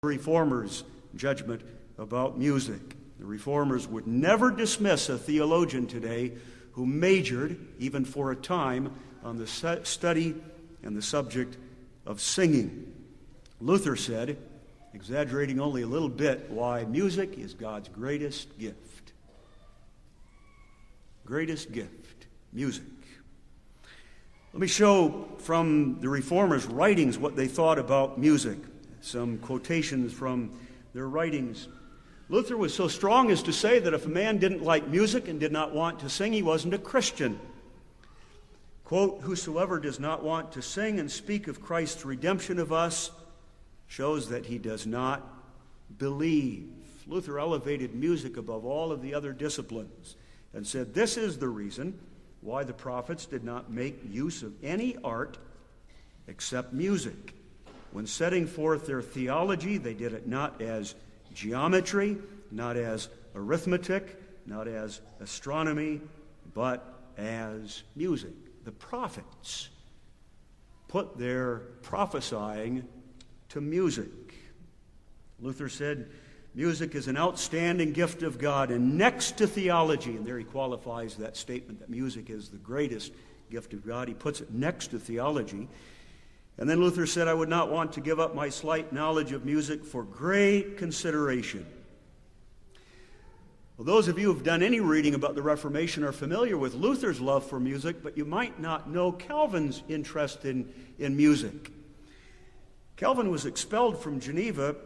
Reformers' judgment about music. The Reformers would never dismiss a theologian today who majored, even for a time, on the study and the subject of singing. Luther said, exaggerating only a little bit, why music is God's greatest gift. Greatest gift, music. Let me show from the Reformers' writings what they thought about music. Some quotations from their writings. Luther was so strong as to say that if a man didn't like music and did not want to sing, he wasn't a Christian. Quote, whosoever does not want to sing and speak of Christ's redemption of us shows that he does not believe. Luther elevated music above all of the other disciplines and said this is the reason why the prophets did not make use of any art except music. When setting forth their theology, they did it not as geometry, not as arithmetic, not as astronomy, but as music. The prophets put their prophesying to music. Luther said, music is an outstanding gift of God, and next to theology, and there he qualifies that statement that music is the greatest gift of God. He puts it next to theology. And then Luther said, I would not want to give up my slight knowledge of music for great consideration. Well, those of you who have done any reading about the Reformation are familiar with Luther's love for music, but you might not know Calvin's interest in music. Calvin was expelled from Geneva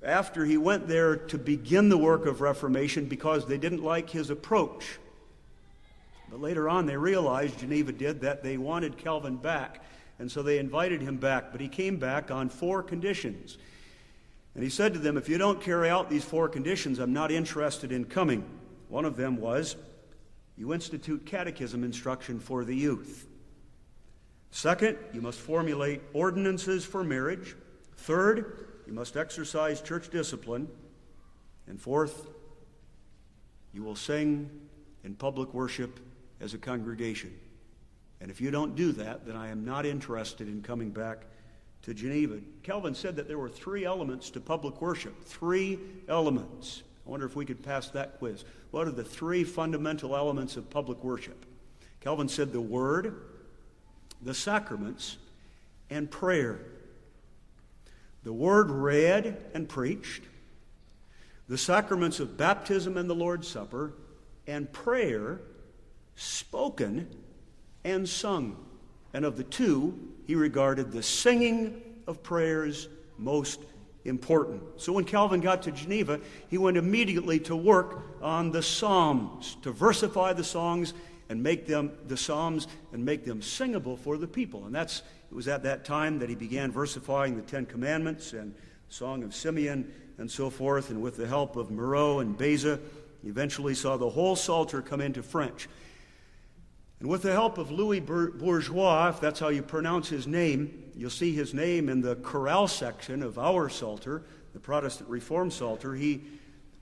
after he went there to begin the work of Reformation because they didn't like his approach. But later on they realized, Geneva did, that they wanted Calvin back. And so they invited him back, but he came back on 4 conditions. And he said to them, if you don't carry out these 4 conditions, I'm not interested in coming. One of them was, you institute catechism instruction for the youth. Second, you must formulate ordinances for marriage. Third, you must exercise church discipline. And fourth, you will sing in public worship as a congregation. And if you don't do that, then I am not interested in coming back to Geneva. Calvin said that there were 3 elements to public worship. 3 elements. I wonder if we could pass that quiz. What are the 3 fundamental elements of public worship? Calvin said the Word, the sacraments, and prayer. The Word read and preached, the sacraments of baptism and the Lord's Supper, and prayer spoken and sung. And of the 2, he regarded the singing of prayers most important. So when Calvin got to Geneva, he went immediately to work on the Psalms, to versify the songs and make them the Psalms and make them singable for the people. And it was at that time that he began versifying the 10 Commandments and the Song of Simeon and so forth. And with the help of Moreau and Beza, he eventually saw the whole Psalter come into French. And with the help of Louis Bourgeois, if that's how you pronounce his name, you'll see his name in the chorale section of our Psalter, the Protestant Reformed Psalter. He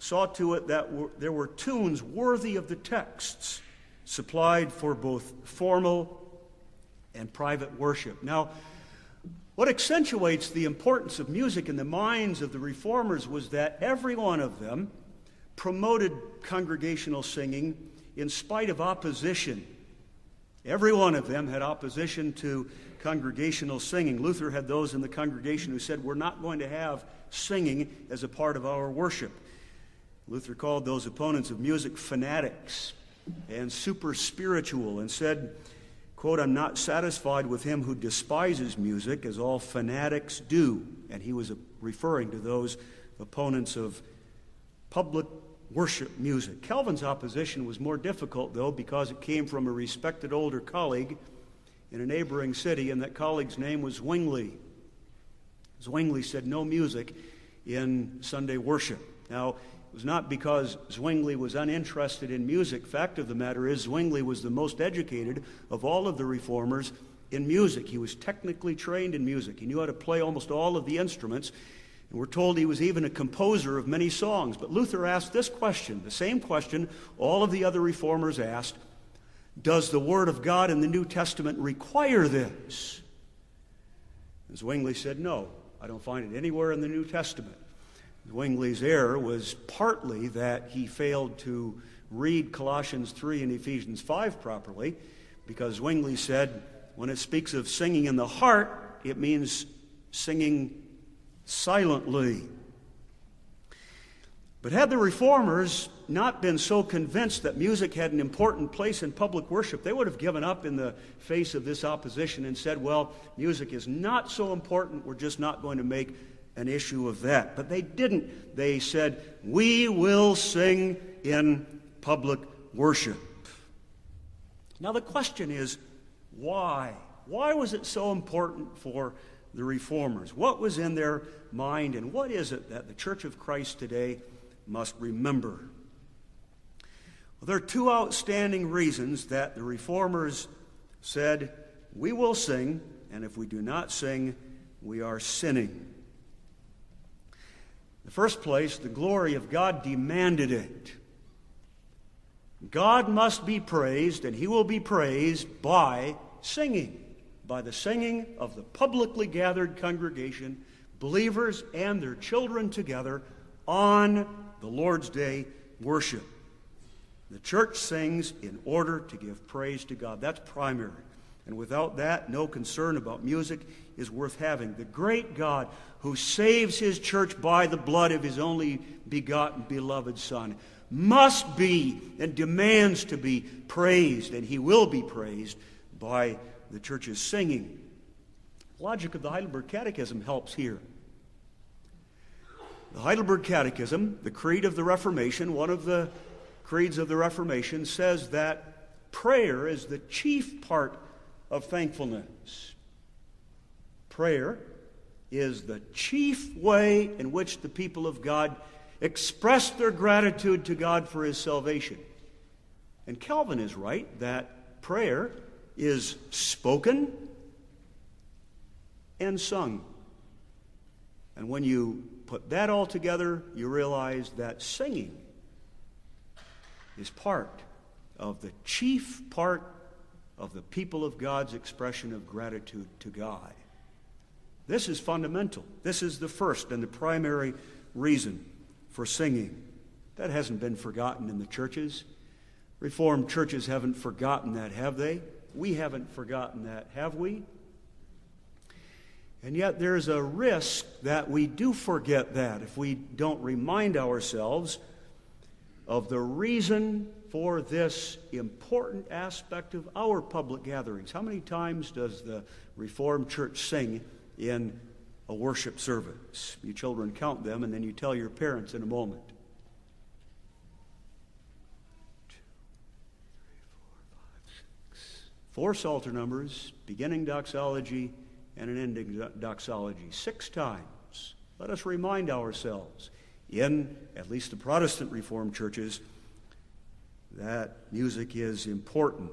saw to it that there were tunes worthy of the texts supplied for both formal and private worship. Now, what accentuates the importance of music in the minds of the Reformers was that every one of them promoted congregational singing in spite of opposition. Every one of them had opposition to congregational singing. Luther had those in the congregation who said, we're not going to have singing as a part of our worship. Luther called those opponents of music fanatics and super spiritual and said, quote, I'm not satisfied with him who despises music as all fanatics do. And he was referring to those opponents of public worship music. Calvin's opposition was more difficult, though, because it came from a respected older colleague in a neighboring city, and that colleague's name was Zwingli. Zwingli said no music in Sunday worship. Now, it was not because Zwingli was uninterested in music. Fact of the matter is, Zwingli was the most educated of all of the reformers in music. He was technically trained in music. He knew how to play almost all of the instruments. And we're told he was even a composer of many songs. But Luther asked this question, the same question all of the other reformers asked: does the Word of God in the New Testament require this? And Zwingli said, no, I don't find it anywhere in the New Testament. Zwingli's error was partly that he failed to read Colossians 3 and Ephesians 5 properly, because Zwingli said when it speaks of singing in the heart, it means singing silently. But had the Reformers not been so convinced that music had an important place in public worship, they would have given up in the face of this opposition and said, well, music is not so important, we're just not going to make an issue of that. But they didn't. They said, we will sing in public worship. Now the question is, why? Why was it so important for the Reformers? What was in their mind, and what is it that the Church of Christ today must remember? Well, there are two outstanding reasons that the Reformers said, we will sing, and if we do not sing, we are sinning. In the first place, the glory of God demanded it. God must be praised, and he will be praised by singing, by the singing of the publicly gathered congregation, believers and their children together on the Lord's Day worship. The church sings in order to give praise to God. That's primary. And without that, no concern about music is worth having. The great God who saves his church by the blood of his only begotten beloved Son must be and demands to be praised, and he will be praised by the church's singing. The logic of the Heidelberg Catechism helps here. The Heidelberg Catechism, the creed of the Reformation, one of the creeds of the Reformation, says that prayer is the chief part of thankfulness. Prayer is the chief way in which the people of God express their gratitude to God for his salvation. And Calvin is right that prayer is spoken and sung. And when you put that all together, you realize that singing is part of the chief part of the people of God's expression of gratitude to God. This is fundamental. This is the first and the primary reason for singing. That hasn't been forgotten in the churches. Reformed churches haven't forgotten that, have they? We haven't forgotten that, have we? And yet there's a risk that we do forget that if we don't remind ourselves of the reason for this important aspect of our public gatherings. How many times does the Reformed Church sing in a worship service? You children count them, and then you tell your parents in a moment. 2, 3, 4, 5, 6. 4 Psalter numbers, beginning doxology and an ending doxology. 6 times. Let us remind ourselves, in at least the Protestant Reformed churches, that music is important.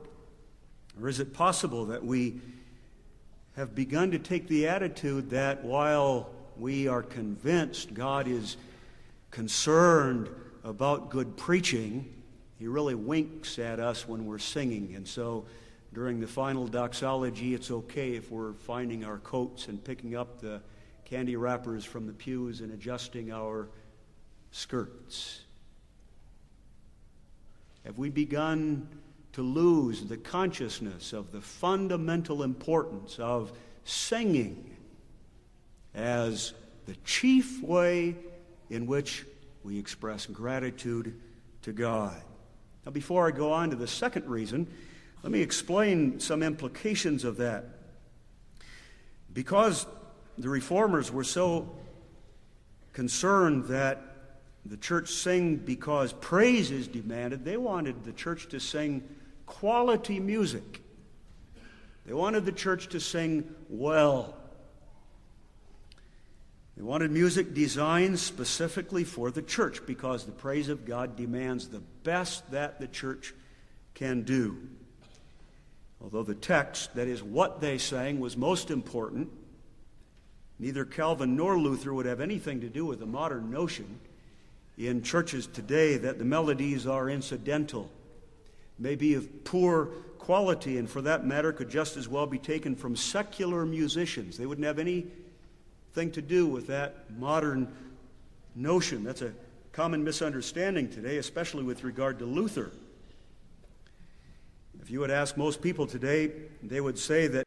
Or is it possible that we have begun to take the attitude that while we are convinced God is concerned about good preaching, he really winks at us when we're singing. And so during the final doxology, it's okay if we're finding our coats and picking up the candy wrappers from the pews and adjusting our skirts. Have we begun to lose the consciousness of the fundamental importance of singing as the chief way in which we express gratitude to God? Now, before I go on to the second reason, let me explain some implications of that. Because the Reformers were so concerned that the church sing because praise is demanded, they wanted the church to sing quality music. They wanted the church to sing well. They wanted music designed specifically for the church because the praise of God demands the best that the church can do. Although the text, that is what they sang, was most important, neither Calvin nor Luther would have anything to do with the modern notion in churches today that the melodies are incidental, may be of poor quality, and for that matter could just as well be taken from secular musicians. They wouldn't have anything to do with that modern notion. That's a common misunderstanding today, especially with regard to Luther. If you would ask most people today, they would say that